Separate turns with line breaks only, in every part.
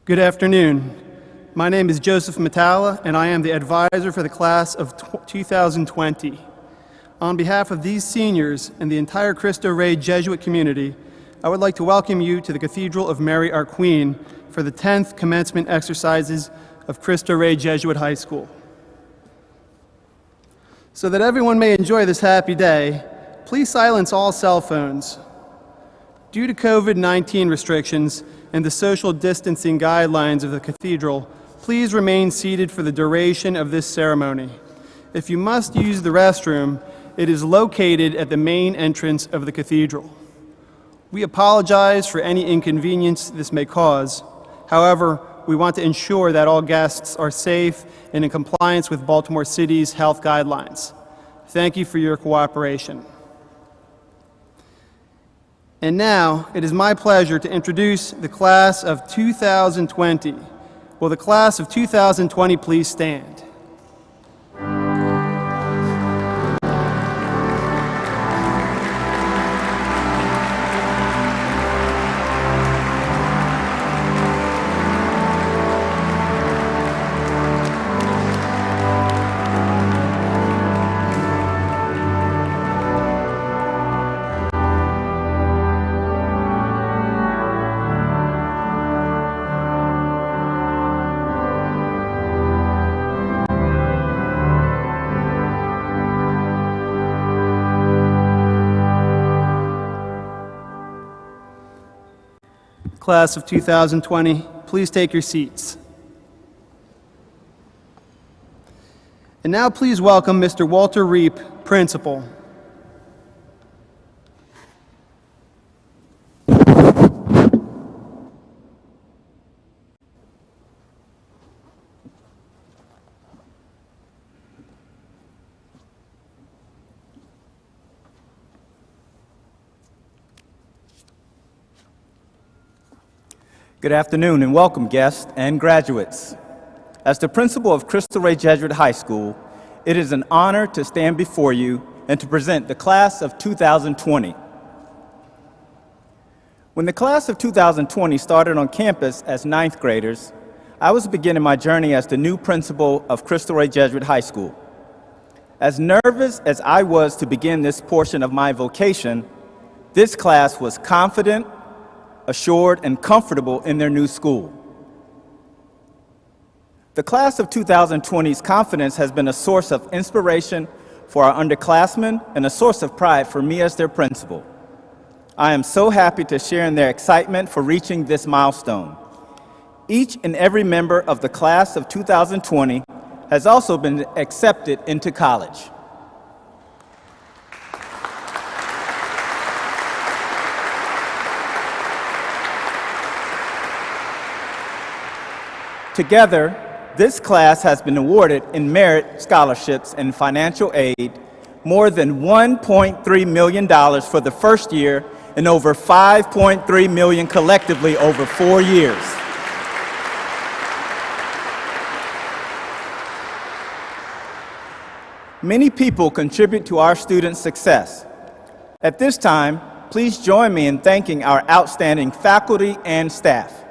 Good afternoon. My name is Joseph Matala, and I am the advisor for the class of 2020. On behalf of these seniors and the entire Cristo Rey Jesuit community, I would like to welcome you to the Cathedral of Mary Our Queen for the 10th commencement exercises of Cristo Rey Jesuit High School. So that everyone may enjoy this happy day, please silence all cell phones. Due to COVID-19 restrictions and the social distancing guidelines of the cathedral, please remain seated for the duration of this ceremony. If you must use the restroom, it is located at the main entrance of the cathedral. We apologize for any inconvenience this may cause. However, we want to ensure that all guests are safe and in compliance with Baltimore City's health guidelines. Thank you for your cooperation. And now, it is my pleasure to introduce the class of 2020. Will the class of 2020 please stand? Class of 2020, please take your seats. And now please welcome Mr. Walter Reep, Principal.
Good afternoon and welcome guests and graduates. As the principal of Cristo Rey Jesuit High School, it is an honor to stand before you and to present the class of 2020. When the class of 2020 started on campus as ninth graders, I was beginning my journey as the new principal of Cristo Rey Jesuit High School. As nervous as I was to begin this portion of my vocation, this class was confident, assured, and comfortable in their new school. The class of 2020's confidence has been a source of inspiration for our underclassmen and a source of pride for me as their principal. I am so happy to share in their excitement for reaching this milestone. Each and every member of the class of 2020 has also been accepted into college. Together, this class has been awarded in merit scholarships and financial aid more than $1.3 million for the first year and over $5.3 million collectively over 4 years. Many people contribute to our students' success. At this time, please join me in thanking our outstanding faculty and staff.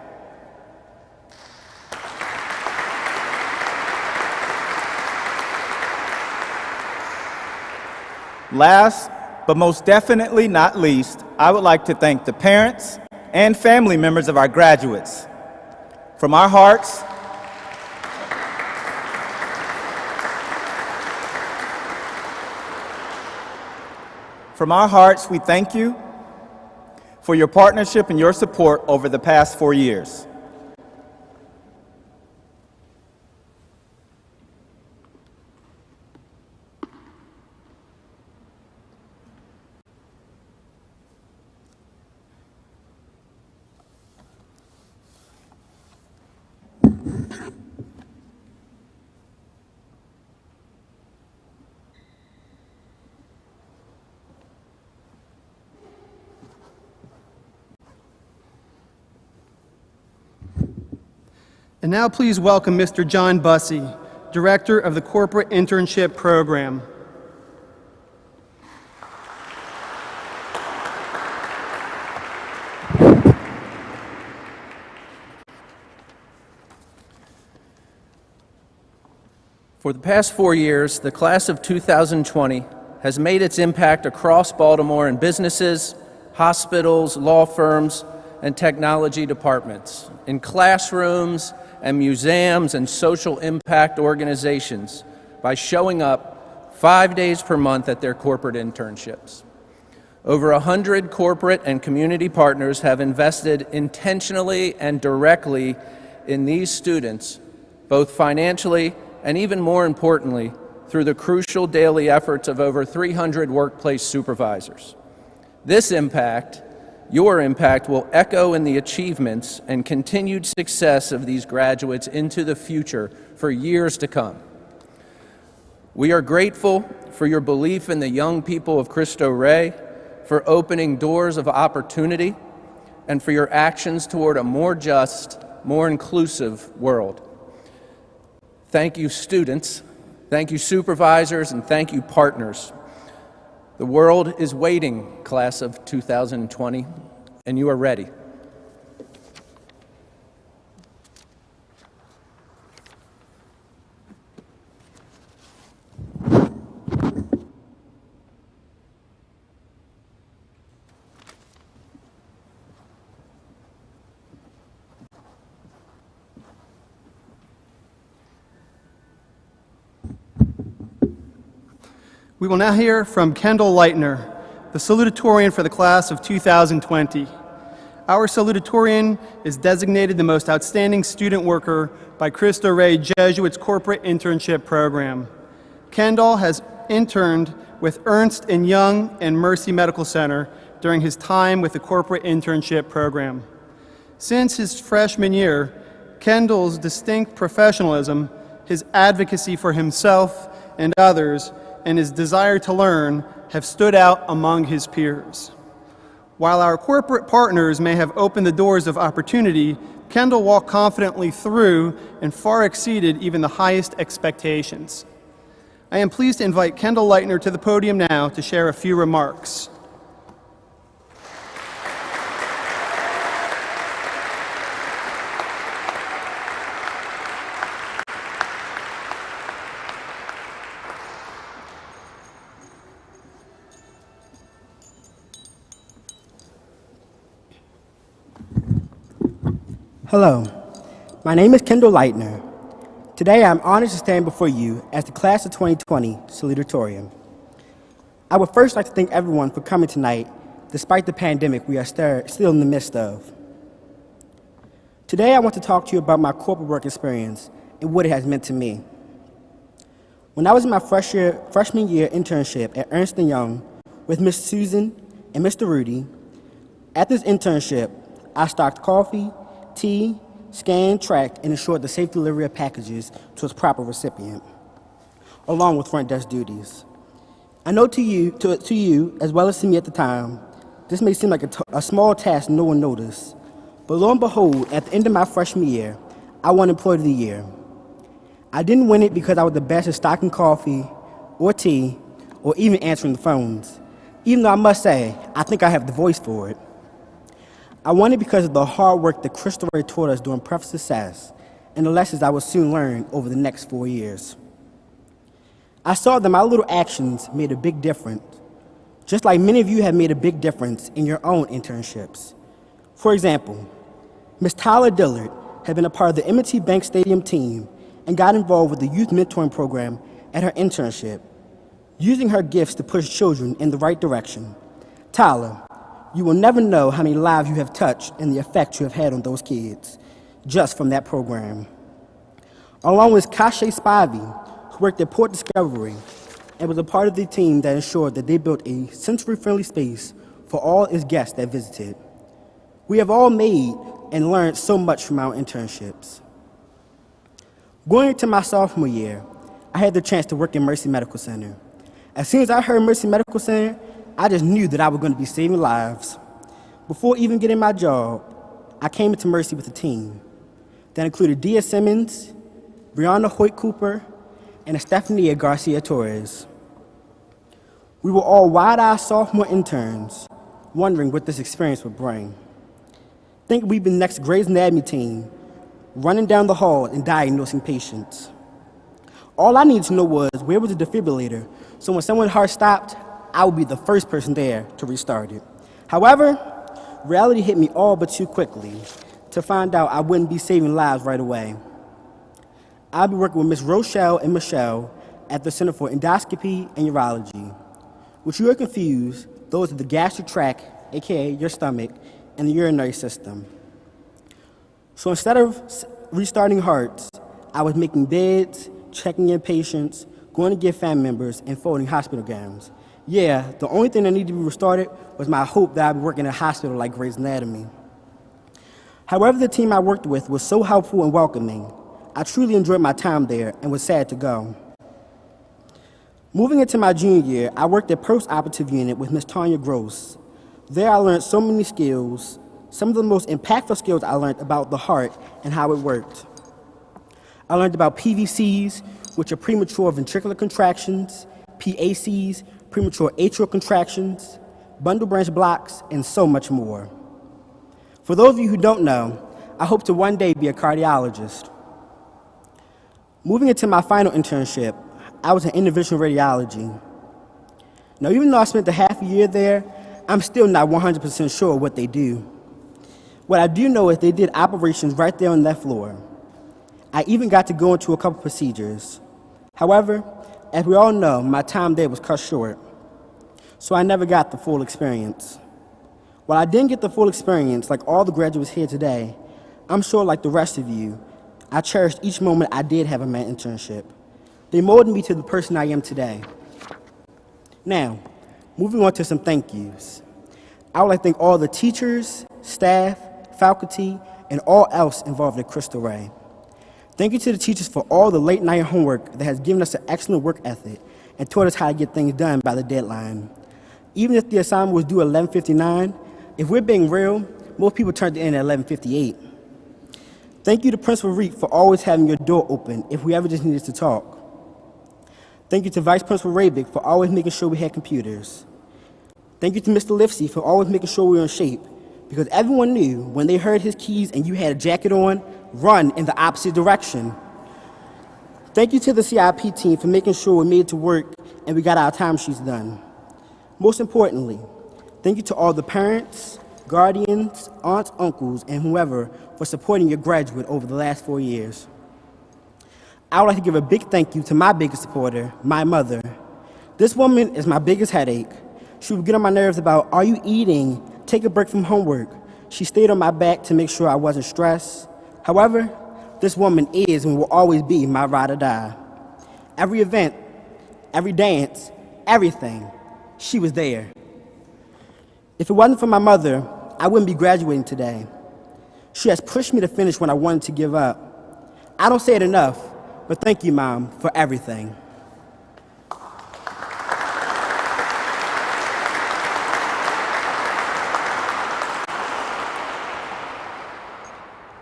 Last, but most definitely not least, I would like to thank the parents and family members of our graduates. From our hearts, we thank you for your partnership and your support over the past 4 years.
And now please welcome Mr. John Bussey, Director of the Corporate Internship Program.
For the past 4 years, the class of 2020 has made its impact across Baltimore in businesses, hospitals, law firms, and technology departments, in classrooms and museums and social impact organizations by showing up 5 days per month at their corporate internships. Over 100 corporate and community partners have invested intentionally and directly in these students, both financially and even more importantly, through the crucial daily efforts of over 300 workplace supervisors. This impact, your impact, will echo in the achievements and continued success of these graduates into the future for years to come. We are grateful for your belief in the young people of Cristo Rey, for opening doors of opportunity, and for your actions toward a more just, more inclusive world. Thank you, students. Thank you, supervisors, and thank you, partners. The world is waiting, class of 2020, and you are ready.
We will now hear from Kendall Leitner, the Salutatorian for the class of 2020. Our Salutatorian is designated the most outstanding student worker by Cristo Rey Jesuits Corporate Internship Program. Kendall has interned with Ernst & Young and Mercy Medical Center during his time with the Corporate Internship Program. Since his freshman year, Kendall's distinct professionalism, his advocacy for himself and others, and his desire to learn have stood out among his peers. While our corporate partners may have opened the doors of opportunity, Kendall walked confidently through and far exceeded even the highest expectations. I am pleased to invite Kendall Leitner to the podium now to share a few remarks.
Hello, my name is Kendall Leitner. Today I'm honored to stand before you as the class of 2020 Salutatorian. I would first like to thank everyone for coming tonight despite the pandemic we are still in the midst of. Today I want to talk to you about my corporate work experience and what it has meant to me. When I was in my freshman year internship at Ernst & Young with Ms. Susan and Mr. Rudy, at this internship I stocked coffee, tea, scanned, tracked, and ensured the safe delivery of packages to its proper recipient, along with front desk duties. I know to you, as well as to me at the time, this may seem like a small task no one noticed, but lo and behold, at the end of my freshman year, I won Employee of the Year. I didn't win it because I was the best at stocking coffee or tea or even answering the phones, even though I must say, I think I have the voice for it. I won it because of the hard work that Cristo Rey taught us during Prep Success and the lessons I would soon learn over the next 4 years. I saw that my little actions made a big difference, just like many of you have made a big difference in your own internships. For example, Ms. Tyler Dillard had been a part of the M&T Bank Stadium team and got involved with the youth mentoring program at her internship, using her gifts to push children in the right direction. Tyler, you will never know how many lives you have touched and the effect you have had on those kids just from that program. Along with Kashay Spivey, who worked at Port Discovery and was a part of the team that ensured that they built a sensory-friendly space for all its guests that visited. We have all made and learned so much from our internships. Going into my sophomore year, I had the chance to work in Mercy Medical Center. As soon as I heard Mercy Medical Center, I just knew that I was going to be saving lives. Before even getting my job, I came into Mercy with a team that included Dia Simmons, Brianna Hoyt Cooper, and Estefania Garcia Torres. We were all wide-eyed sophomore interns, wondering what this experience would bring. Think we'd be the next Grey's Anatomy team, running down the hall and diagnosing patients. All I needed to know was where was the defibrillator, so when someone's heart stopped, I would be the first person there to restart it. However, reality hit me all but too quickly to find out I wouldn't be saving lives right away. I'll be working with Ms. Rochelle and Michelle at the Center for Endoscopy and Urology. Which you are confused, those are the gastric tract, aka your stomach, and the urinary system. So instead of restarting hearts, I was making beds, checking in patients, going to get family members, and folding hospital gowns. Yeah, the only thing that needed to be restarted was my hope that I'd be working in a hospital like Grey's Anatomy. However, the team I worked with was so helpful and welcoming. I truly enjoyed my time there and was sad to go. Moving into my junior year, I worked at post-operative unit with Ms. Tanya Gross. There I learned so many skills. Some of the most impactful skills I learned about the heart and how it worked. I learned about PVCs, which are premature ventricular contractions, PACs, premature atrial contractions, bundle branch blocks, and so much more. For those of you who don't know, I hope to one day be a cardiologist. Moving into my final internship, I was in interventional radiology. Now, even though I spent a half a year there, I'm still not 100% sure what they do. What I do know is they did operations right there on that floor. I even got to go into a couple procedures. However, as we all know, my time there was cut short, so I never got the full experience. While I didn't get the full experience like all the graduates here today, I'm sure like the rest of you, I cherished each moment I did have in my internship. They molded me to the person I am today. Now, moving on to some thank yous. I would like to thank all the teachers, staff, faculty, and all else involved at Cristo Rey. Thank you to the teachers for all the late night homework that has given us an excellent work ethic and taught us how to get things done by the deadline. Even if the assignment was due at 11:59, if we're being real, most people turned it in at 11:58. Thank you to Principal Reek for always having your door open if we ever just needed to talk. Thank you to Vice Principal Rabick for always making sure we had computers. Thank you to Mr. Lifsey for always making sure we were in shape, because everyone knew when they heard his keys and you had a jacket on, run in the opposite direction. Thank you to the CIP team for making sure we made it to work and we got our timesheets done. Most importantly, thank you to all the parents, guardians, aunts, uncles, and whoever for supporting your graduate over the last 4 years. I would like to give a big thank you to my biggest supporter, my mother. This woman is my biggest headache. She would get on my nerves about, are you eating? Take a break from homework. She stayed on my back to make sure I wasn't stressed. However, this woman is and will always be my ride or die. Every event, every dance, everything, she was there. If it wasn't for my mother, I wouldn't be graduating today. She has pushed me to finish when I wanted to give up. I don't say it enough, but thank you, Mom, for everything.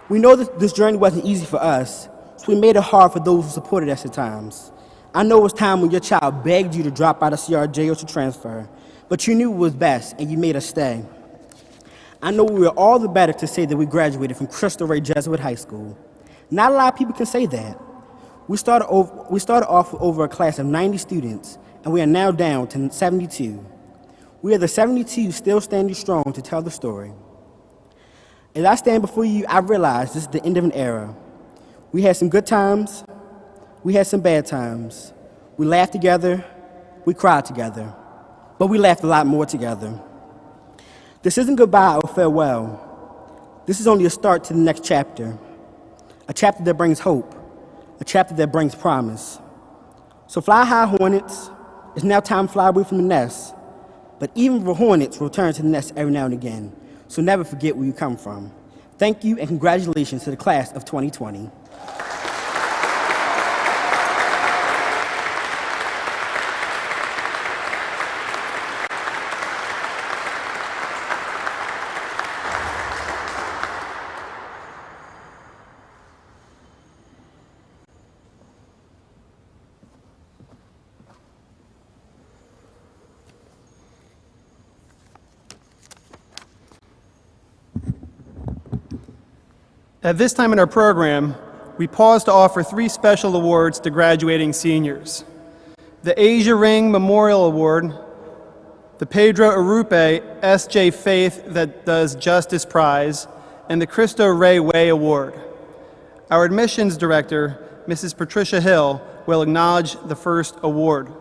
We know that this journey wasn't easy for us, so we made it hard for those who supported us at times. I know it was time when your child begged you to drop out of CRJ or to transfer, but you knew it was best and you made us stay. I know we were all the better to say that we graduated from Cristo Rey Jesuit High School. Not a lot of people can say that. We started off with over a class of 90 students, and we are now down to 72. We are the 72 still standing strong to tell the story. As I stand before you, I realize this is the end of an era. We had some good times, we had some bad times. We laughed together, we cried together, but we laughed a lot more together. This isn't goodbye or farewell. This is only a start to the next chapter, a chapter that brings hope, a chapter that brings promise. So fly high, Hornets. It's now time to fly away from the nest. But even the Hornets return to the nest every now and again. So never forget where you come from. Thank you and congratulations to the class of 2020.
At this time in our program, we pause to offer 3 special awards to graduating seniors. The Asia Ring Memorial Award, the Pedro Arrupe S.J. Faith That Does Justice Prize, and the Cristo Rey Way Award. Our admissions director, Mrs. Patricia Hill, will acknowledge the first award.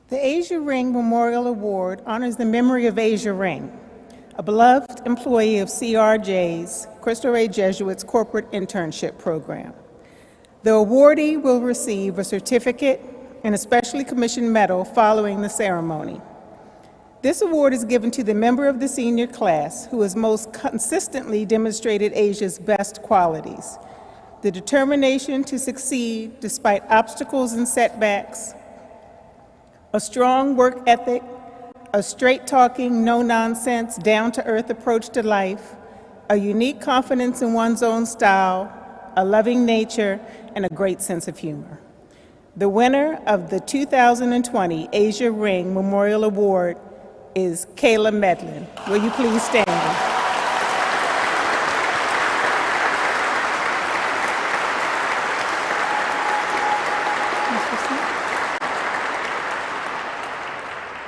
The Asia Ring Memorial Award honors the memory of Asia Ring, a beloved employee of CRJ's, Cristo Rey Jesuits Corporate Internship Program. The awardee will receive a certificate and a specially commissioned medal following the ceremony. This award is given to the member of the senior class who has most consistently demonstrated Asia's best qualities: the determination to succeed despite obstacles and setbacks, a strong work ethic, a straight-talking, no-nonsense, down-to-earth approach to life, a unique confidence in one's own style, a loving nature, and a great sense of humor. The winner of the 2020 Asia Ring Memorial Award is Kayla Medlin. Will you please stand?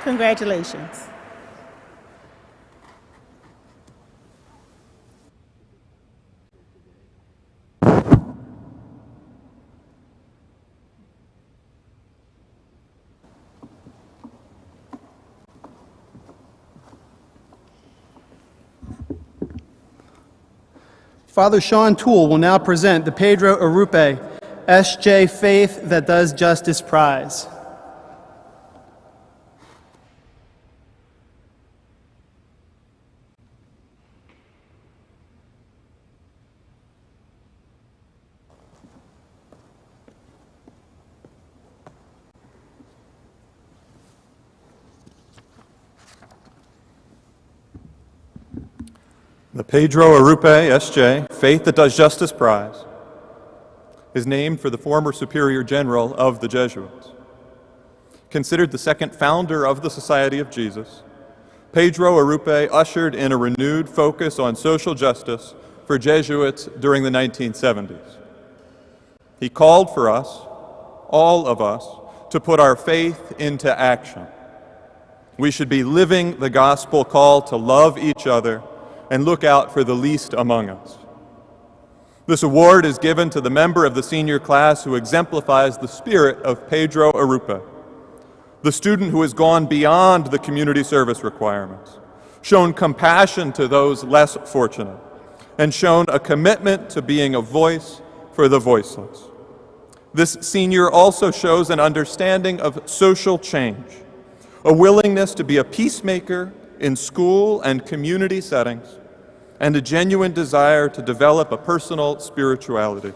Congratulations.
Father Sean Toole will now present the Pedro Arrupe S.J. Faith That Does Justice Prize.
The Pedro Arrupe S.J. Faith That Does Justice Prize is named for the former Superior General of the Jesuits. Considered the second founder of the Society of Jesus, Pedro Arrupe ushered in a renewed focus on social justice for Jesuits during the 1970s. He called for us, all of us, to put our faith into action. We should be living the gospel call to love each other and look out for the least among us. This award is given to the member of the senior class who exemplifies the spirit of Pedro Arrupe, the student who has gone beyond the community service requirements, shown compassion to those less fortunate, and shown a commitment to being a voice for the voiceless. This senior also shows an understanding of social change, a willingness to be a peacemaker in school and community settings, and a genuine desire to develop a personal spirituality.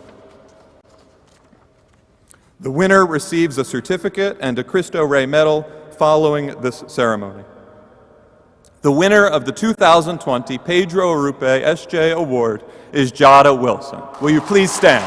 The winner receives a certificate and a Cristo Rey medal following this ceremony. The winner of the 2020 Pedro Arrupe S.J. Award is Jada Wilson. Will you please stand?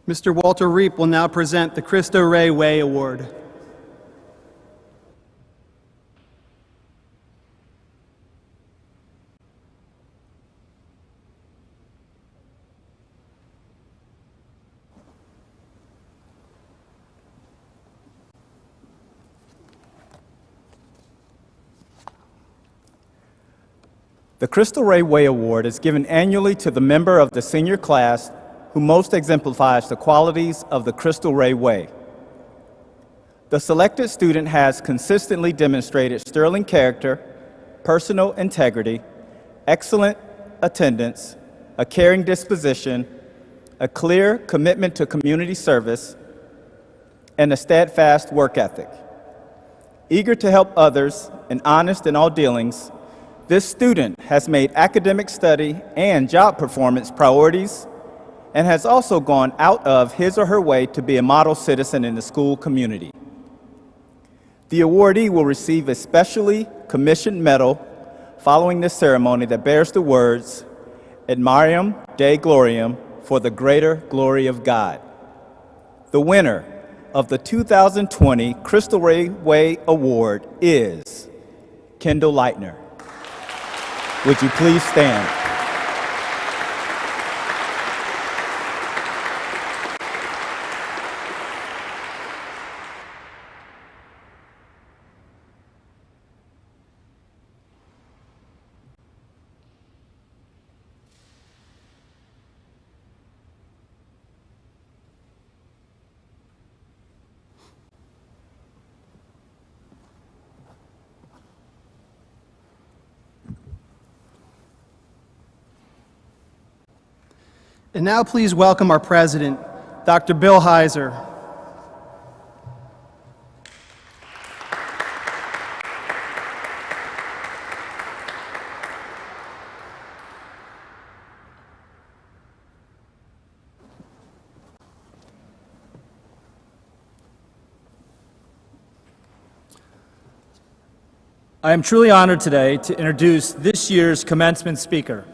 Mr. Walter Reep will now present the Cristo Rey Way Award.
The Cristo Rey Way Award is given annually to the member of the senior class who most exemplifies the qualities of the Cristo Rey Way. The selected student has consistently demonstrated sterling character, personal integrity, excellent attendance, a caring disposition, a clear commitment to community service, and a steadfast work ethic. Eager to help others and honest in all dealings, this student has made academic study and job performance priorities and has also gone out of his or her way to be a model citizen in the school community. The awardee will receive a specially commissioned medal following this ceremony that bears the words, "Ad Mariam Dei Gloriam," for the greater glory of God. The winner of the 2020 Cristo Rey Award is Kendall Leitner. Would you please stand?
And now please welcome our president, Dr. Bill Heiser.
I am truly honored today to introduce this year's commencement speaker,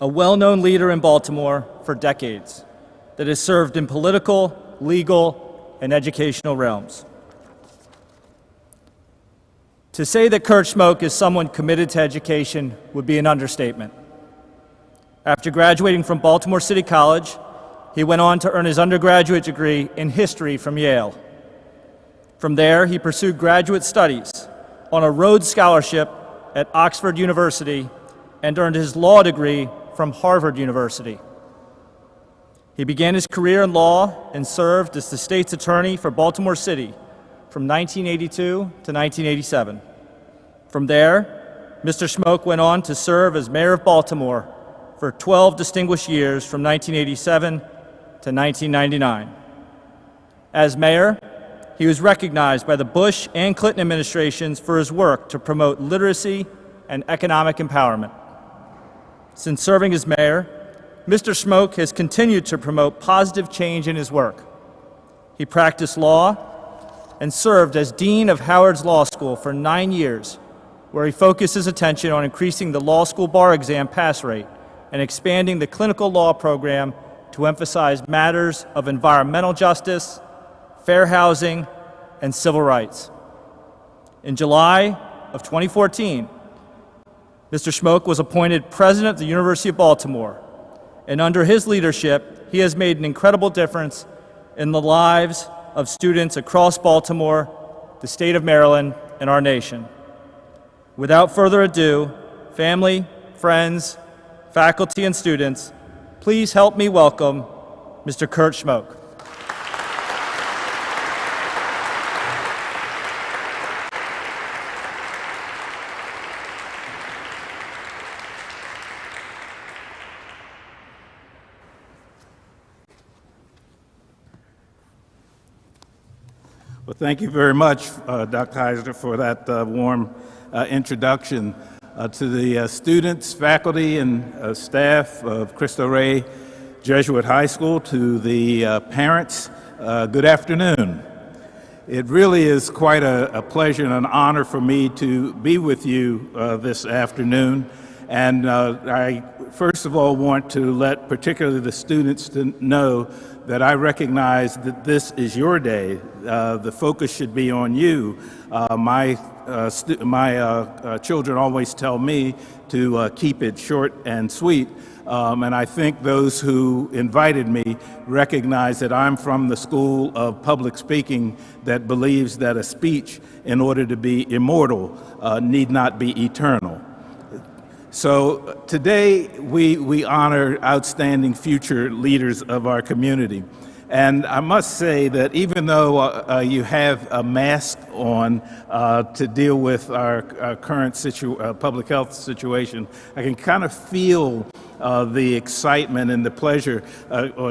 a well-known leader in Baltimore for decades that has served in political, legal, and educational realms. To say that Kurt Schmoke is someone committed to education would be an understatement. After graduating from Baltimore City College, he went on to earn his undergraduate degree in history from Yale. From there, he pursued graduate studies on a Rhodes Scholarship at Oxford University and earned his law degree from Harvard University. He began his career in law and served as the state's attorney for Baltimore City from 1982 to 1987. From there, Mr. Schmoke went on to serve as mayor of Baltimore for 12 distinguished years from 1987 to 1999. As mayor, he was recognized by the Bush and Clinton administrations for his work to promote literacy and economic empowerment. Since serving as mayor, Mr. Schmoke has continued to promote positive change in his work. He practiced law and served as dean of Howard's Law School for 9 years, where he focused his attention on increasing the law school bar exam pass rate and expanding the clinical law program to emphasize matters of environmental justice, fair housing, and civil rights. In July of 2014, Mr. Schmoke was appointed president of the University of Baltimore, and under his leadership, he has made an incredible difference in the lives of students across Baltimore, the state of Maryland, and our nation. Without further ado, family, friends, faculty, and students, please help me welcome Mr. Kurt Schmoke.
Well, thank you very much, Dr. Heiser, for that warm introduction to the students, faculty, and staff of Cristo Rey Jesuit High School, to the parents. Good afternoon. It really is quite a pleasure and an honor for me to be with you this afternoon. And I first of all want to let particularly the students to know that I recognize that this is your day. The focus should be on you. My children always tell me to keep it short and sweet. And I think those who invited me recognize that I'm from the school of public speaking that believes that a speech, in order to be immortal, need not be eternal. So today we honor outstanding future leaders of our community. And I must say that even though you have a mask on to deal with our current public health situation, I can kind of feel the excitement and the pleasure.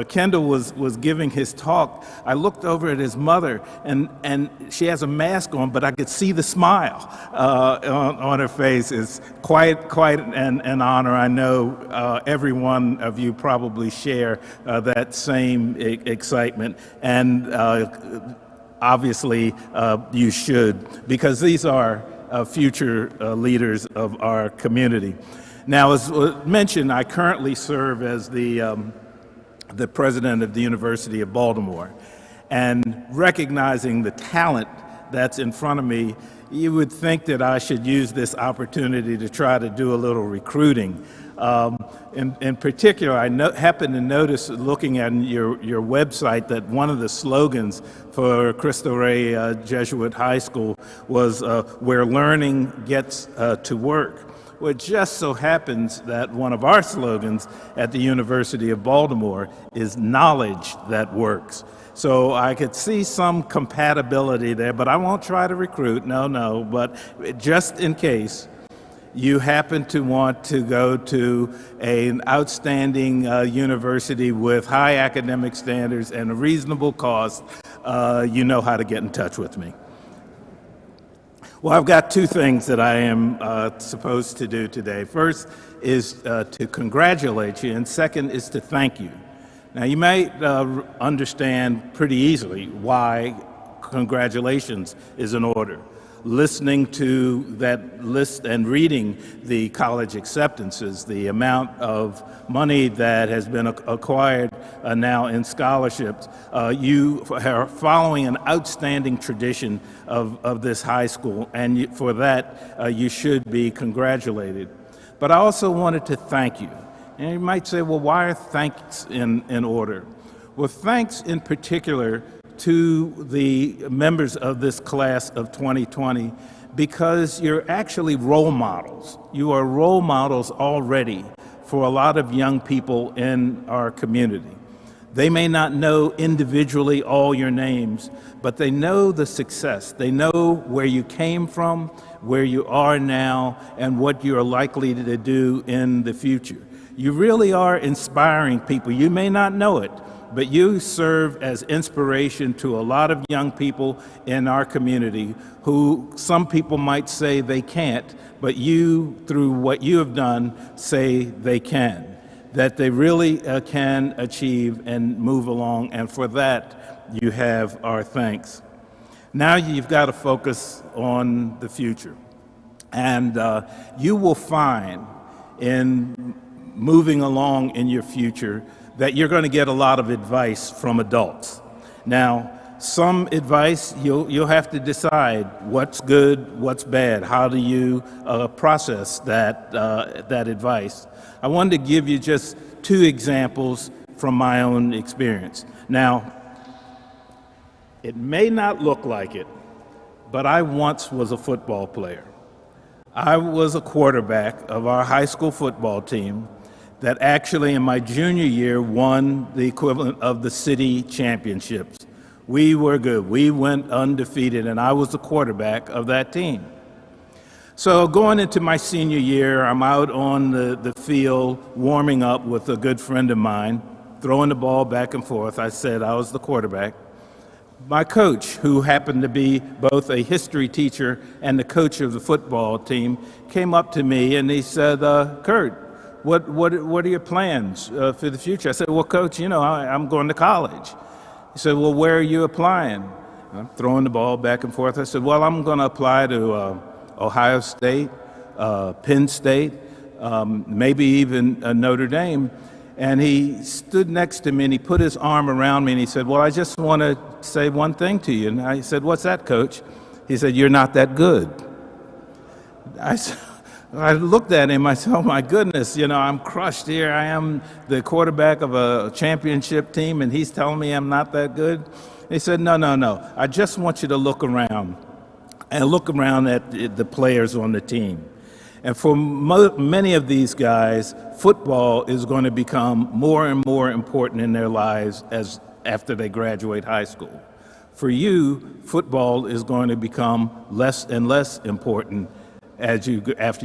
Kendall was giving his talk. I looked over at his mother, and she has a mask on, but I could see the smile on her face. It's quite an honor. I know every one of you probably share that same excitement, and obviously you should, because these are future leaders of our community. Now, as mentioned, I currently serve as the president of the University of Baltimore. And recognizing the talent that's in front of me, you would think that I should use this opportunity to try to do a little recruiting. In particular, I happened to notice, looking at your website, that one of the slogans for Cristo Rey Jesuit High School was where learning gets to work. Well, it just so happens that one of our slogans at the University of Baltimore is knowledge that works. So I could see some compatibility there, but I won't try to recruit, no, but just in case you happen to want to go to an outstanding university with high academic standards and a reasonable cost, you know how to get in touch with me. Well, I've got two things that I am supposed to do today. First is to congratulate you, and second is to thank you. Now, you might understand pretty easily why congratulations is in order. Listening to that list and reading the college acceptances, the amount of money that has been acquired now in scholarships, you are following an outstanding tradition of this high school, and for that you should be congratulated. But I also wanted to thank you. And you might say, well, why are thanks in order? Well, thanks in particular to the members of this class of 2020, because you're actually role models. You are role models already for a lot of young people in our community. They may not know individually all your names, but they know the success. They know where you came from, where you are now, and what you're likely to do in the future. You really are inspiring people. You may not know it, but you serve as inspiration to a lot of young people in our community who some people might say they can't, but you, through what you have done, say they can, that they really can achieve and move along, and for that, you have our thanks. Now you've got to focus on the future, and you will find in moving along in your future that you're going to get a lot of advice from adults. Now, some advice, you'll have to decide what's good, what's bad. How do you process that advice? I wanted to give you just two examples from my own experience. Now, it may not look like it, but I once was a football player. I was a quarterback of our high school football team that actually in my junior year won the equivalent of the city championships. We were good. We went undefeated, and I was the quarterback of that team. So going into my senior year, I'm out on the field warming up with a good friend of mine, throwing the ball back and forth. I said I was the quarterback. My coach, who happened to be both a history teacher and the coach of the football team, came up to me and he said, Kurt, what are your plans for the future? I said, well, Coach, you know, I'm going to college. He said, well, where are you applying? I'm throwing the ball back and forth. I said, well, I'm going to apply to Ohio State, Penn State, maybe even Notre Dame. And he stood next to me and he put his arm around me and he said, well, I just want to say one thing to you. And I said, what's that, Coach? He said, you're not that good. I looked at him, I said, oh my goodness, you know, I'm crushed here. I am the quarterback of a championship team and he's telling me I'm not that good. He said, no, I just want you to look around and look around at the players on the team. And for many of these guys, football is going to become more and more important in their lives after they graduate high school. For you, football is going to become less and less important after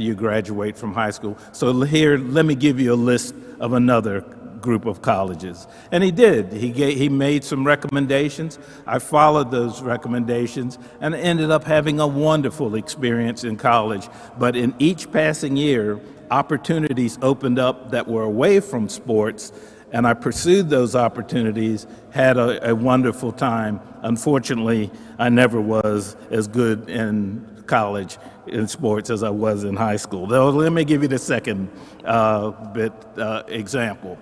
you graduate from high school. So here, let me give you a list of another group of colleges. And he did. He made some recommendations. I followed those recommendations and ended up having a wonderful experience in college. But in each passing year, opportunities opened up that were away from sports, and I pursued those opportunities, had a wonderful time. Unfortunately, I never was as good in college in sports as I was in high school. Though, let me give you the second example.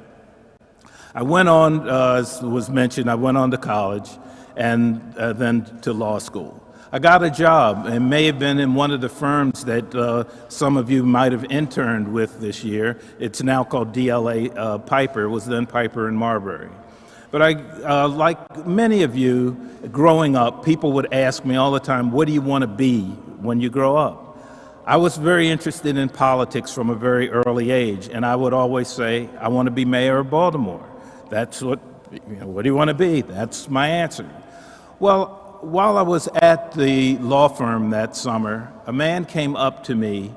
I went on, as was mentioned, I went on to college and then to law school. I got a job, and may have been in one of the firms that some of you might have interned with this year. It's now called DLA Piper. It was then Piper and Marbury. But I, like many of you, growing up, people would ask me all the time, what do you want to be when you grow up? I was very interested in politics from a very early age, and I would always say, I want to be mayor of Baltimore. That's what do you want to be? That's my answer. Well, while I was at the law firm that summer, a man came up to me.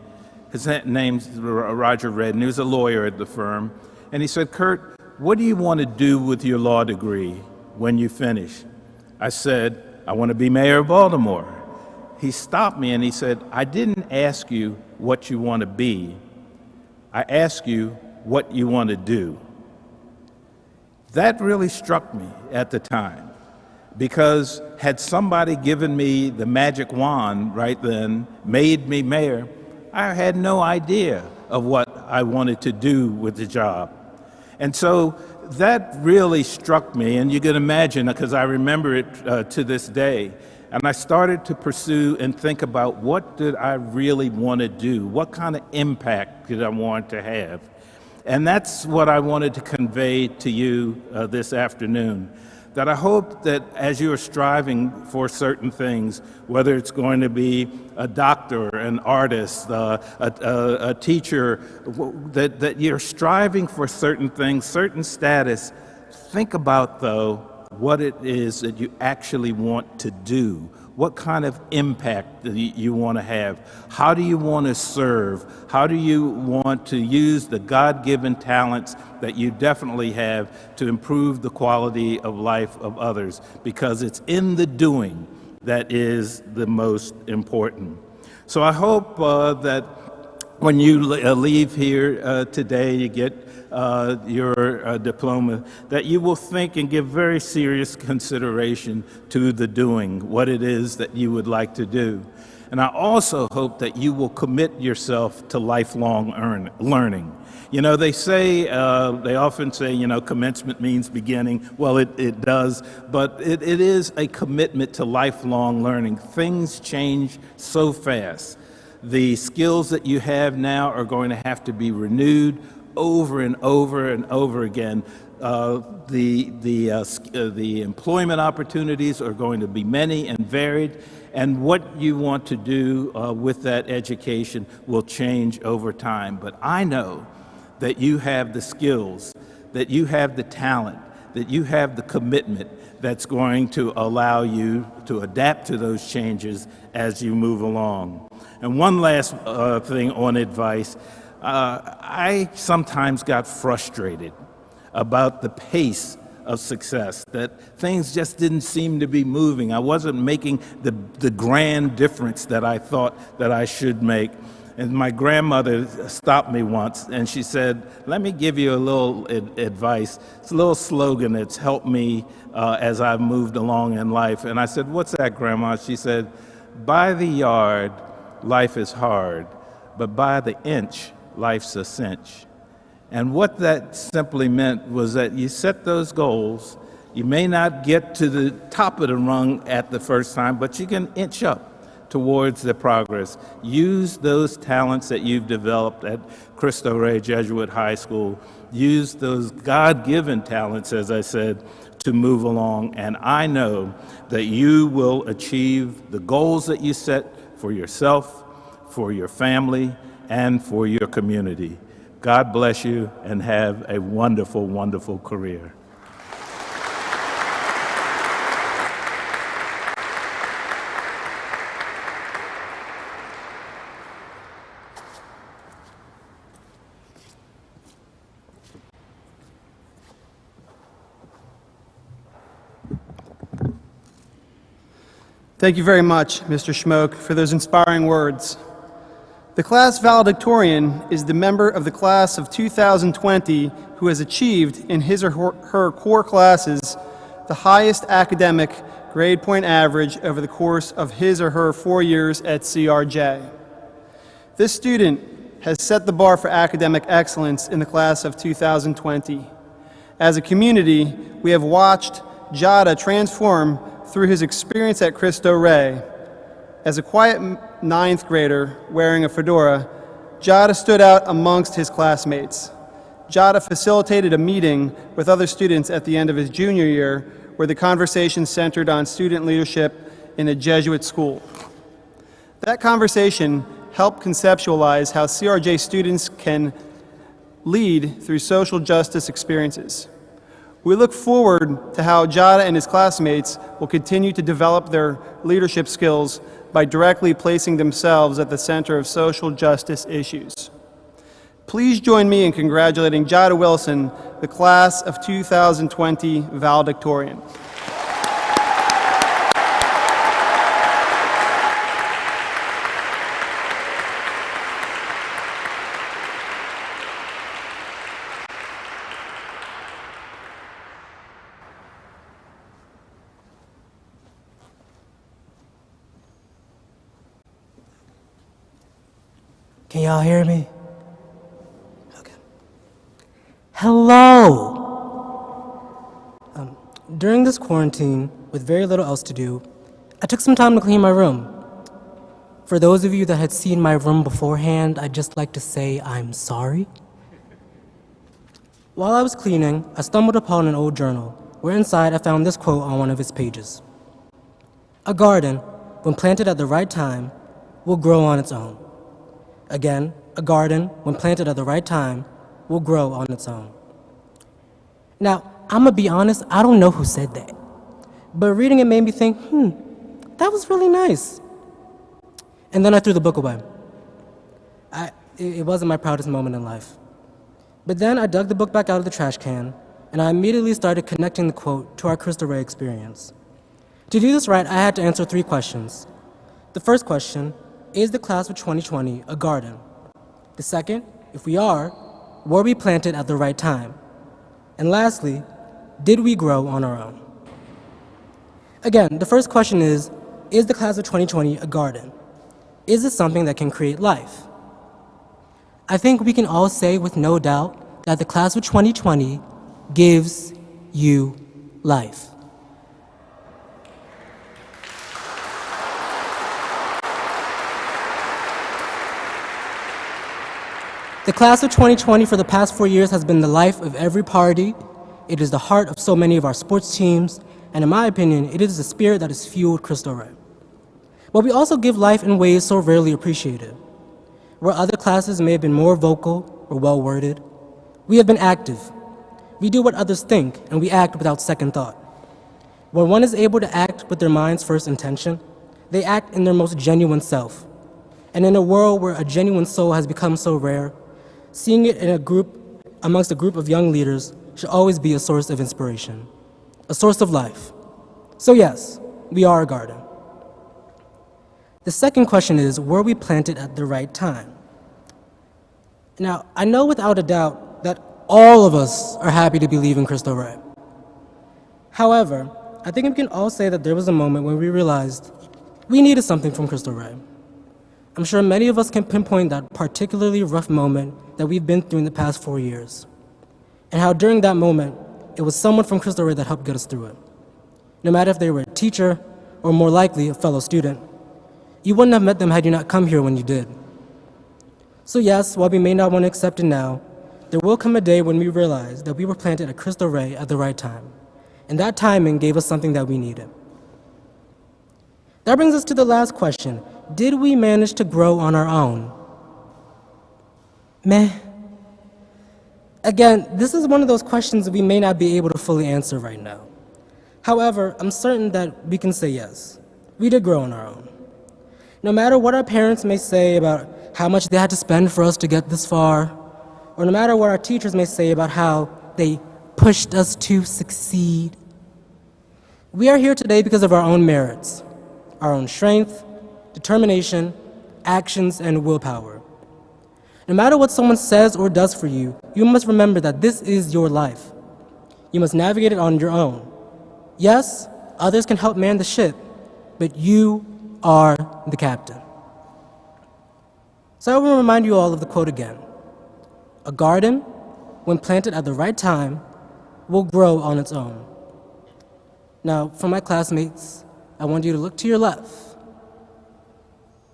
His name's Roger Redden. He was a lawyer at the firm. And he said, Kurt, what do you want to do with your law degree when you finish? I said, I want to be mayor of Baltimore. He stopped me and he said, I didn't ask you what you want to be. I asked you what you want to do. That really struck me at the time, because had somebody given me the magic wand right then, made me mayor, I had no idea of what I wanted to do with the job. And so that really struck me, and you can imagine, because I remember it to this day, and I started to pursue and think about what did I really want to do? What kind of impact did I want to have? And that's what I wanted to convey to you this afternoon, that I hope that as you are striving for certain things, whether it's going to be a doctor, an artist, a teacher, that you're striving for certain things, certain status, think about, though, what it is that you actually want to do. What kind of impact do you want to have? How do you want to serve? How do you want to use the God-given talents that you definitely have to improve the quality of life of others? Because it's in the doing that is the most important. So I hope that when you leave here today, you get your diploma, that you will think and give very serious consideration to the doing, what it is that you would like to do. And I also hope that you will commit yourself to lifelong learning. You know, they say, they often say, commencement means beginning. Well, it does, but it is a commitment to lifelong learning. Things change so fast. The skills that you have now are going to have to be renewed over and over and over again. The employment opportunities are going to be many and varied, and what you want to do with that education will change over time. But I know that you have the skills, that you have the talent, that you have the commitment that's going to allow you to adapt to those changes as you move along. And one last thing on advice. I sometimes got frustrated about the pace of success, that things just didn't seem to be moving. I wasn't making the grand difference that I thought that I should make. And my grandmother stopped me once and she said, let me give you a little advice. It's a little slogan that's helped me as I've moved along in life. And I said, what's that, Grandma? She said, by the yard, life is hard, but by the inch, life's a cinch. And what that simply meant was that you set those goals. You may not get to the top of the rung at the first time, but you can inch up towards the progress. Use those talents that you've developed at Cristo Rey Jesuit High School. Use those God-given talents, as I said, to move along. And I know that you will achieve the goals that you set for yourself, for your family, and for your community. God bless you and have a wonderful, wonderful career.
Thank you very much, Mr. Schmoke, for those inspiring words. The class valedictorian is the member of the class of 2020 who has achieved in his or her core classes the highest academic grade point average over the course of his or her 4 years at CRJ. This student has set the bar for academic excellence in the class of 2020. As a community, we have watched Jada transform through his experience at Cristo Rey. As a quiet ninth grader wearing a fedora, Jada stood out amongst his classmates. Jada facilitated a meeting with other students at the end of his junior year where the conversation centered on student leadership in a Jesuit school. That conversation helped conceptualize how CRJ students can lead through social justice experiences. We look forward to how Jada and his classmates will continue to develop their leadership skills by directly placing themselves at the center of social justice issues. Please join me in congratulating Jada Wilson, the class of 2020 valedictorian.
Can y'all hear me? Okay. Hello! During this quarantine, with very little else to do, I took some time to clean my room. For those of you that had seen my room beforehand, I'd just like to say I'm sorry. While I was cleaning, I stumbled upon an old journal, where inside I found this quote on one of its pages. "A garden, when planted at the right time, will grow on its own." Again, a garden, when planted at the right time, will grow on its own. Now, I'm gonna be honest, I don't know who said that. But reading it made me think, that was really nice. And then I threw the book away. It wasn't my proudest moment in life. But then I dug the book back out of the trash can, and I immediately started connecting the quote to our Cristo Rey experience. To do this right, I had to answer 3 questions. The first question, is the class of 2020 a garden? The second, if we are, were we planted at the right time? And lastly, did we grow on our own? Again, the first question is the class of 2020 a garden? Is it something that can create life? I think we can all say with no doubt that the class of 2020 gives you life. The class of 2020 for the past 4 years has been the life of every party. It is the heart of so many of our sports teams, and in my opinion, it is the spirit that has fueled Cristo Rey. But we also give life in ways so rarely appreciated. Where other classes may have been more vocal or well-worded, we have been active. We do what others think, and we act without second thought. When one is able to act with their mind's first intention, they act in their most genuine self. And in a world where a genuine soul has become so rare, seeing it in amongst a group of young leaders should always be a source of inspiration, a source of life. So yes, we are a garden. The second question is, were we planted at the right time? Now, I know without a doubt that all of us are happy to be leaving Cristo Rey. However, I think we can all say that there was a moment when we realized we needed something from Cristo Rey. I'm sure many of us can pinpoint that particularly rough moment that we've been through in the past 4 years, and how during that moment, it was someone from Cristo Rey that helped get us through it. No matter if they were a teacher, or more likely, a fellow student. You wouldn't have met them had you not come here when you did. So yes, while we may not want to accept it now, there will come a day when we realize that we were planted at Cristo Rey at the right time, and that timing gave us something that we needed. That brings us to the last question. Did we manage to grow on our own? Meh. Again, this is one of those questions that we may not be able to fully answer right now. However, I'm certain that we can say yes. We did grow on our own. No matter what our parents may say about how much they had to spend for us to get this far, or no matter what our teachers may say about how they pushed us to succeed, we are here today because of our own merits. our own strength, determination, actions, and willpower. No matter what someone says or does for you, you must remember that this is your life. You must navigate it on your own. Yes, others can help man the ship, but you are the captain. So I will remind you all of the quote again. A garden, when planted at the right time, will grow on its own. Now, for my classmates, I want you to look to your left.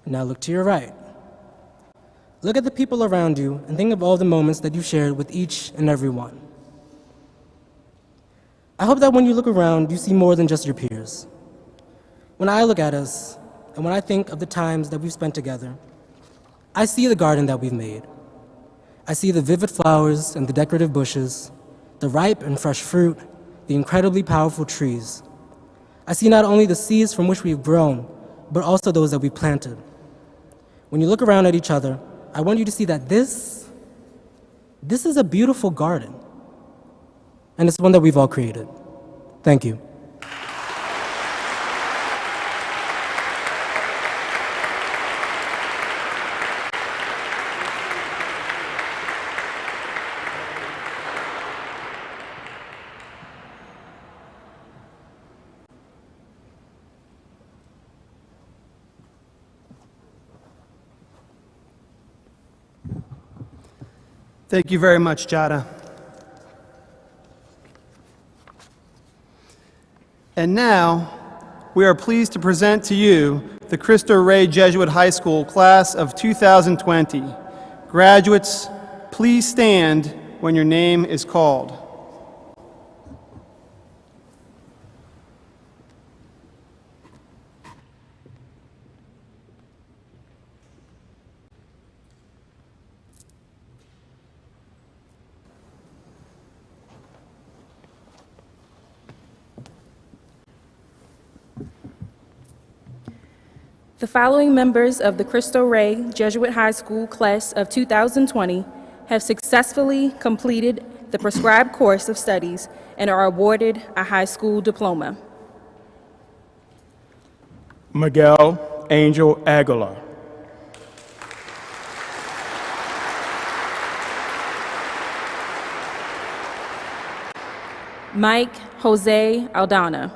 Now look to your right. Look at the people around you and think of all the moments that you shared with each and every one. I hope that when you look around, you see more than just your peers. When I look at us, and when I think of the times that we've spent together, I see the garden that we've made. I see the vivid flowers and the decorative bushes, the ripe and fresh fruit, the incredibly powerful trees. I see not only the seeds from which we've grown, but also those that we planted. When you look around at each other, I want you to see that this is a beautiful garden. And it's one that we've all created. Thank you.
Thank you very much, Jada. And now, we are pleased to present to you the Cristo Rey Jesuit High School class of 2020. Graduates, please stand when your name is called.
The following members of the Cristo Rey Jesuit High School class of 2020 have successfully completed the prescribed course of studies and are awarded a high school diploma.
Miguel Angel Aguilar.
Mike Jose Aldana.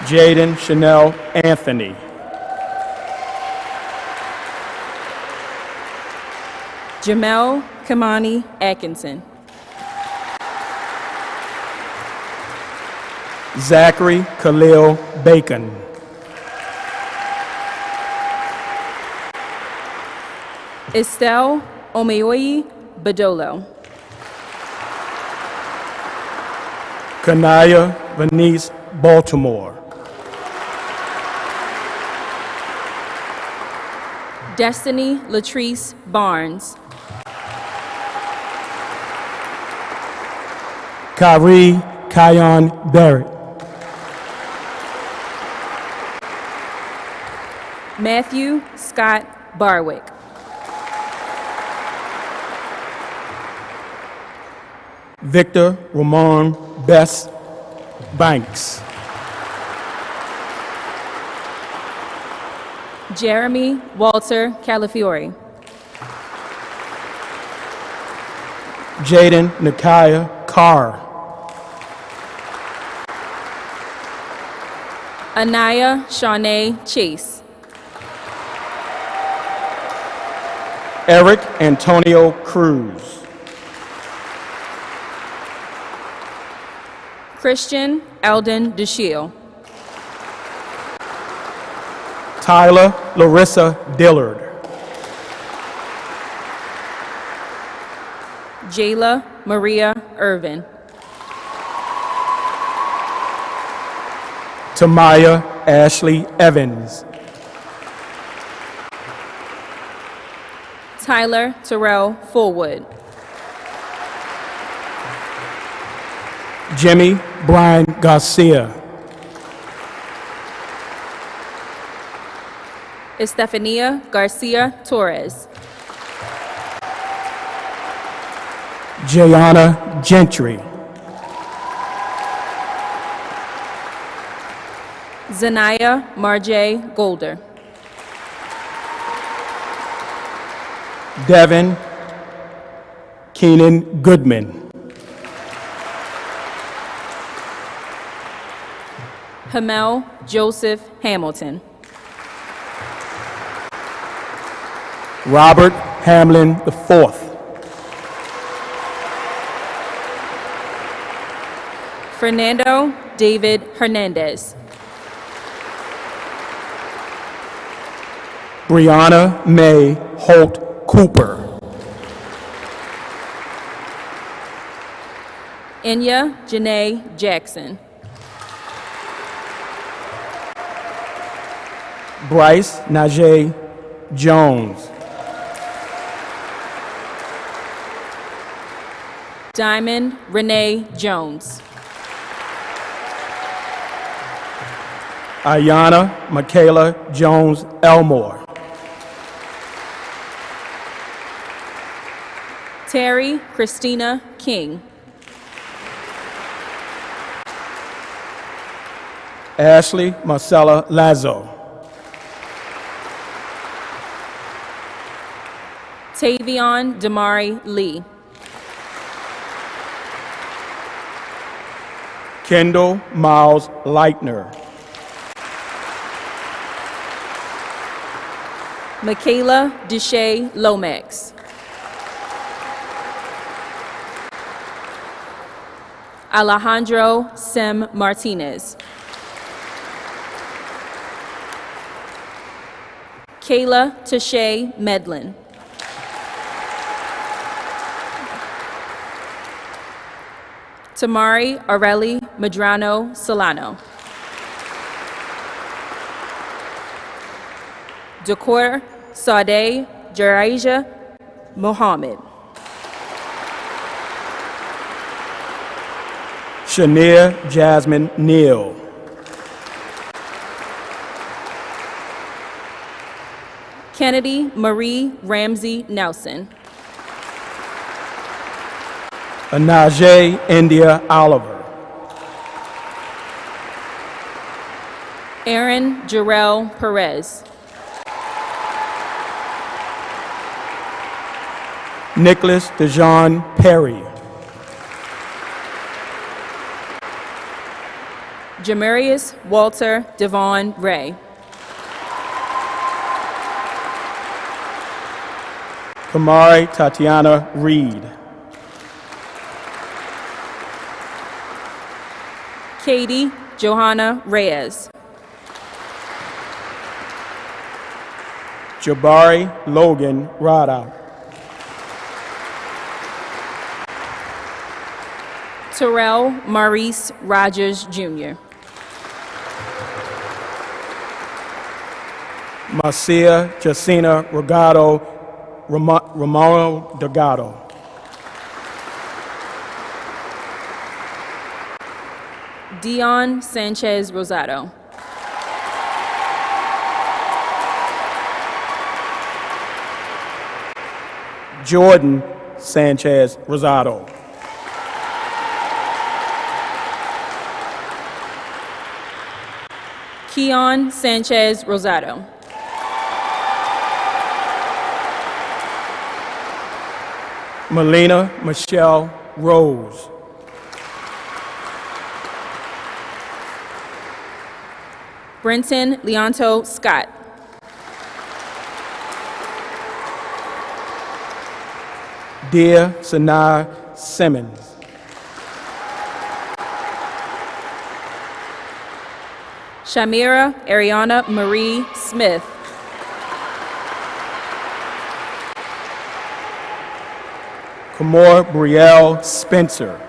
Jaden Chanel Anthony.
Jamel Kamani Atkinson.
Zachary Khalil Bacon.
Estelle Omeoyi Badolo.
Kanaya Venice Baltimore.
Destiny Latrice Barnes.
Kyrie Kion Barrett.
Matthew Scott Barwick.
Victor Ramon Bess Banks.
Jeremy Walter Calafiore.
Jaden Nakia Carr.
Anaya Shawnee Chase.
Eric Antonio Cruz.
Christian Eldon DeShiel.
Tyler Larissa Dillard.
Jayla Maria Irvin.
Tamaya Ashley Evans.
Tyler Terrell Fullwood.
Jimmy Brian Garcia.
Estefania Garcia Torres.
Jayana Gentry.
Zanaya Marjay Golder.
Devin Keenan Goodman.
Hamel Joseph Hamilton.
Robert Hamlin IV.
Fernando David Hernandez.
Brianna May Holt Cooper.
Enya Janae Jackson.
Bryce Najee Jones.
Diamond Renee Jones.
Ayana Michaela Jones Elmore.
Terry Christina King.
Ashley Marcella Lazo.
Tavion Damari Lee.
Kendall Miles Leitner.
Michaela Deshay Lomax. Alejandro Sem Martinez. Kayla Tashay Medlin. Tamari Areli Medrano Solano. Dakor Sade Jaraija Mohammed.
Shania Jasmine Neal.
Kennedy Marie Ramsey Nelson.
Anaje India Oliver.
Aaron Jarrell Perez.
Nicholas DeJean Perry.
Jamarius Walter Devon Ray.
Kamari Tatiana Reed.
Katie Johanna Reyes.
Jabari Logan Rada.
Terrell Maurice Rogers Jr.
Marcia Jacina Regado Romano Delgado.
Dion Sanchez Rosado.
Jordan Sanchez Rosado.
Keon Sanchez Rosado.
Melina Michelle Rose.
Brenton Leonto Scott.
Dear Sanaa Simmons.
Shamira Ariana Marie Smith.
Kamor Brielle Spencer.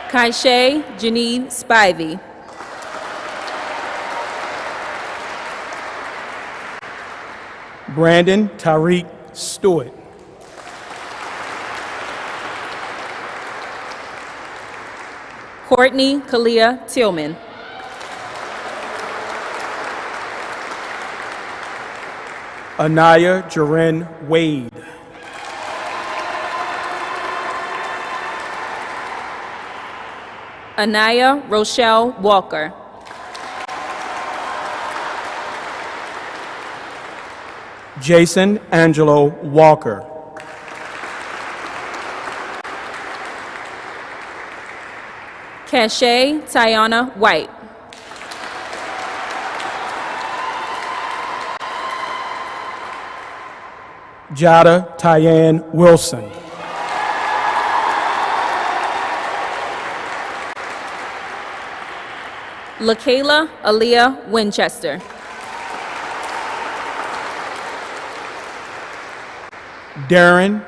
Kaishay Janine Spivey.
Brandon Tariq Stewart.
Courtney Kalia Tillman.
Anaya Jaren Wade.
Anaya Rochelle Walker.
Jason Angelo Walker.
Cache Tiana White.
Jada Tyann Wilson.
LaKayla Aaliyah Winchester.
Darren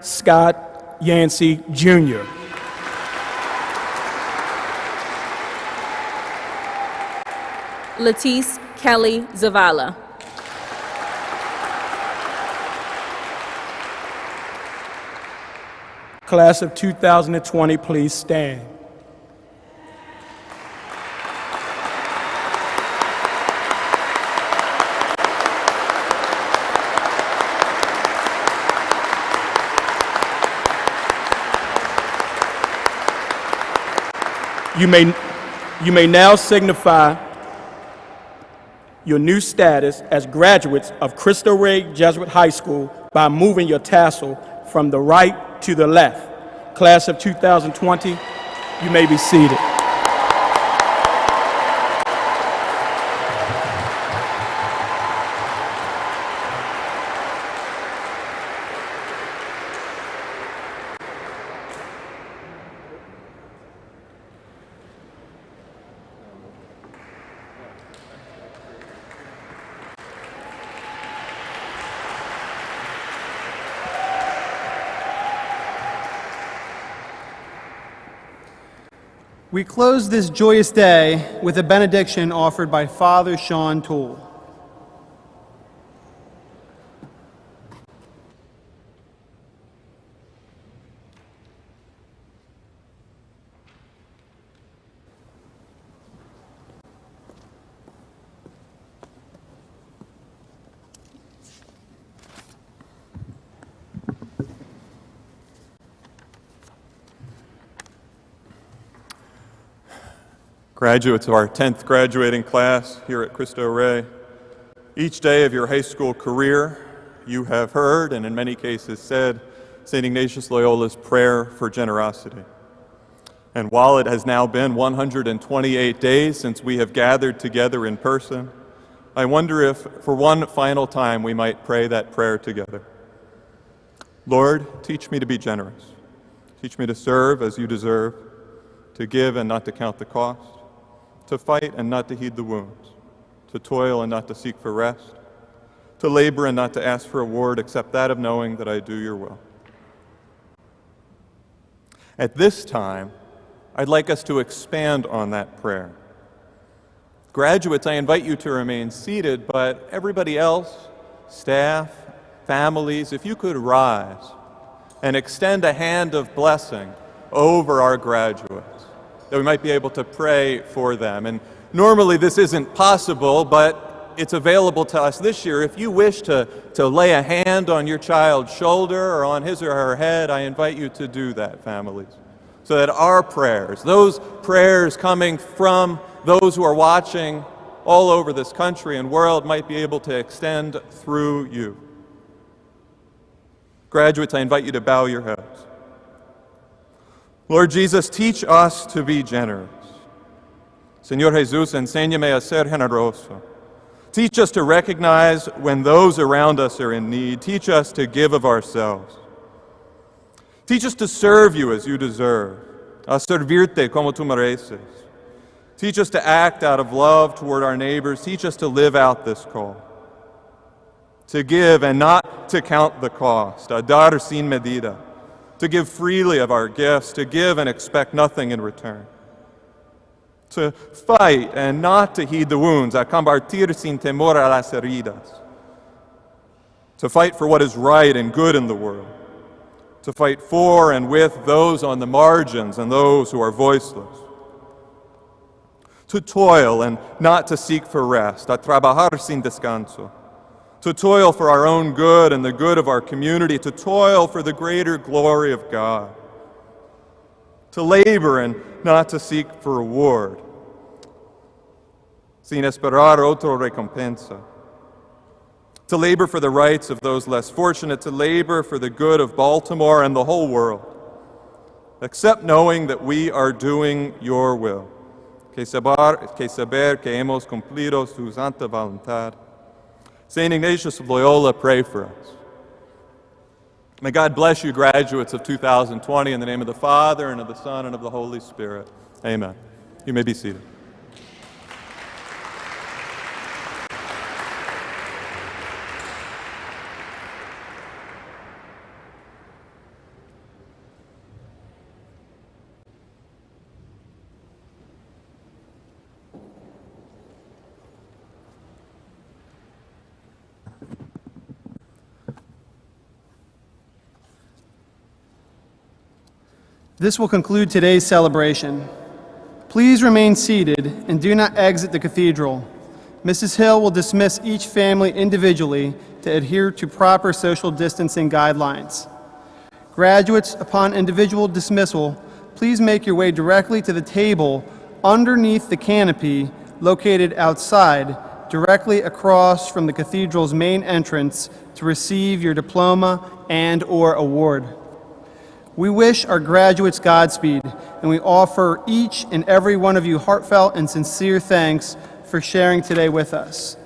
Scott Yancey Jr.
Latice Kelly Zavala.
Class of 2020, please stand. You may now signify your new status as graduates of Cristo Rey Jesuit High School by moving your tassel from the right to the left. Class of 2020, you may be seated.
We close this joyous day with a benediction offered by Father Sean Toole.
Graduates of our 10th graduating class here at Cristo Rey, each day of your high school career, you have heard, and in many cases said, St. Ignatius Loyola's prayer for generosity. And while it has now been 128 days since we have gathered together in person, I wonder if, for one final time, we might pray that prayer together. Lord, teach me to be generous. Teach me to serve as you deserve, to give and not to count the cost, to fight and not to heed the wounds, to toil and not to seek for rest, to labor and not to ask for reward except that of knowing that I do your will. At this time, I'd like us to expand on that prayer. Graduates, I invite you to remain seated, but everybody else, staff, families, if you could rise and extend a hand of blessing over our graduates, that we might be able to pray for them. And normally this isn't possible, but it's available to us this year. If you wish to lay a hand on your child's shoulder or on his or her head, I invite you to do that, families, so that our prayers, those prayers coming from those who are watching all over this country and world, might be able to extend through you. Graduates, I invite you to bow your heads. Lord Jesus, teach us to be generous. Señor Jesús, enséñame a ser generoso. Teach us to recognize when those around us are in need. Teach us to give of ourselves. Teach us to serve you as you deserve, a servirte como tú mereces. Teach us to act out of love toward our neighbors. Teach us to live out this call, to give and not to count the cost, a dar sin medida, to give freely of our gifts, to give and expect nothing in return, to fight and not to heed the wounds, a combatir sin temor a las heridas, to fight for what is right and good in the world, to fight for and with those on the margins and those who are voiceless, to toil and not to seek for rest, a trabajar sin descanso, to toil for our own good and the good of our community, to toil for the greater glory of God, to labor and not to seek for reward, sin esperar otro recompensa, to labor for the rights of those less fortunate, to labor for the good of Baltimore and the whole world, except knowing that we are doing your will, que saber que hemos cumplido su santa voluntad. St. Ignatius of Loyola, pray for us. May God bless you, graduates of 2020, in the name of the Father, and of the Son, and of the Holy Spirit. Amen. You may be seated.
This will conclude today's celebration. Please remain seated and do not exit the cathedral. Mrs. Hill will dismiss each family individually to adhere to proper social distancing guidelines. Graduates, upon individual dismissal, please make your way directly to the table underneath the canopy located outside, directly across from the cathedral's main entrance to receive your diploma and/or award. We wish our graduates Godspeed, and we offer each and every one of you heartfelt and sincere thanks for sharing today with us.